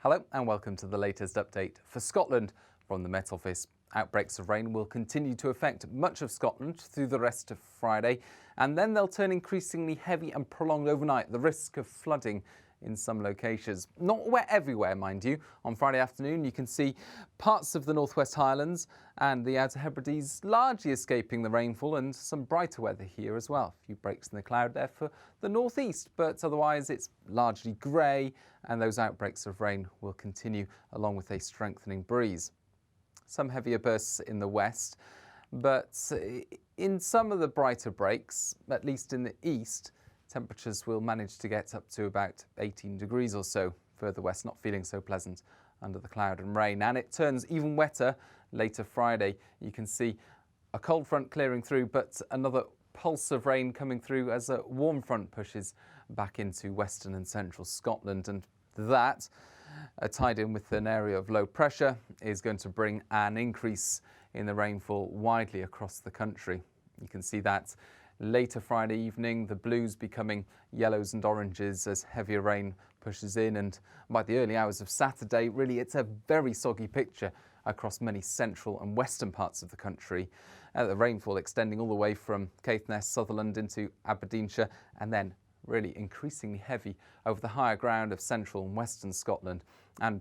Hello and welcome to the latest update for Scotland from the Met Office. Outbreaks of rain will continue to affect much of Scotland through the rest of Friday, and then they'll turn increasingly heavy and prolonged overnight, the risk of flooding in some locations. Not everywhere, mind you. On Friday afternoon, you can see parts of the Northwest Highlands and the Outer Hebrides largely escaping the rainfall, and some brighter weather here as well. A few breaks in the cloud there for the northeast, but otherwise it's largely grey, and those outbreaks of rain will continue along with a strengthening breeze. Some heavier bursts in the west, but in some of the brighter breaks, at least in the east, temperatures will manage to get up to about 18 degrees or so. Further west, not feeling so pleasant under the cloud and rain. And it turns even wetter later Friday. You can see a cold front clearing through, but another pulse of rain coming through as a warm front pushes back into western and central Scotland. And that, tied in with an area of low pressure, is going to bring an increase in the rainfall widely across the country. You can see that later Friday evening, the blues becoming yellows and oranges as heavier rain pushes in, and by the early hours of Saturday, really it's a very soggy picture across many central and western parts of the country. The rainfall extending all the way from Caithness, Sutherland into Aberdeenshire, and then really increasingly heavy over the higher ground of central and western Scotland, and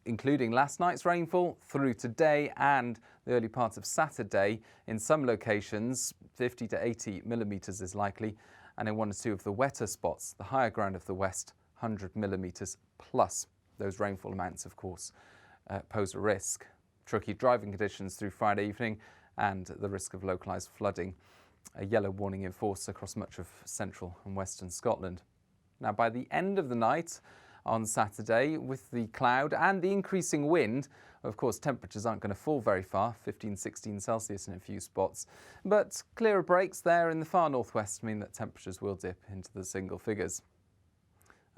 including last night's rainfall through today and the early parts of Saturday. In some locations, 50 to 80 millimetres is likely, and in one or two of the wetter spots, the higher ground of the west, 100 millimetres plus. Those rainfall amounts, of course, pose a risk. Tricky driving conditions through Friday evening and the risk of localised flooding. A yellow warning in force across much of central and western Scotland. Now, by the end of the night on Saturday, with the cloud and the increasing wind, of course, temperatures aren't going to fall very far, 15, 16 Celsius in a few spots, but clearer breaks there in the far northwest mean that temperatures will dip into the single figures.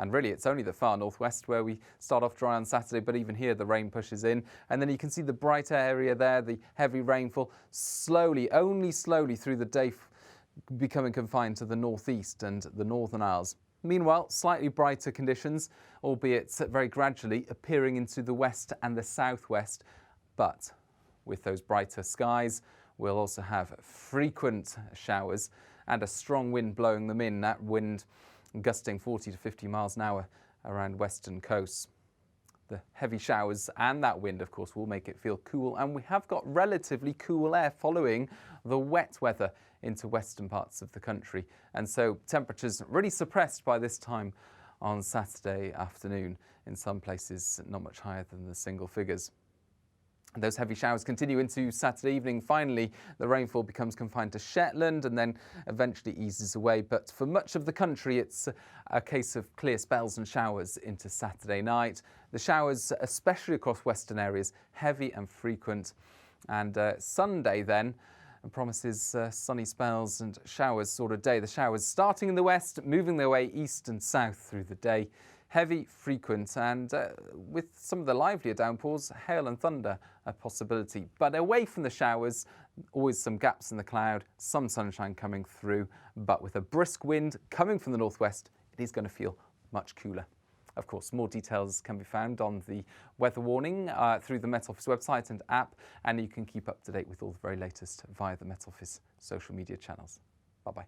And really, it's only the far northwest where we start off dry on Saturday, but even here the rain pushes in. And then you can see the brighter area there, the heavy rainfall, only slowly through the day becoming confined to the northeast and the Northern Isles. Meanwhile, slightly brighter conditions, albeit very gradually appearing into the west and the southwest. But with those brighter skies, we'll also have frequent showers and a strong wind blowing them in, that wind gusting 40 to 50 miles an hour around western coasts. The heavy showers and that wind, of course, will make it feel cool, and we have got relatively cool air following the wet weather into western parts of the country. And so temperatures really suppressed by this time on Saturday afternoon. In some places, not much higher than the single figures. Those heavy showers continue into Saturday evening. Finally, the rainfall becomes confined to Shetland and then eventually eases away. But for much of the country, it's a case of clear spells and showers into Saturday night. The showers, especially across western areas, heavy and frequent. And Sunday then promises sunny spells and showers sort of day. The showers starting in the west, moving their way east and south through the day. Heavy, frequent, and with some of the livelier downpours, hail and thunder a possibility. But away from the showers, always some gaps in the cloud, some sunshine coming through, but with a brisk wind coming from the northwest, it is going to feel much cooler. Of course, more details can be found on the weather warning through the Met Office website and app, and you can keep up to date with all the very latest via the Met Office social media channels. Bye-bye.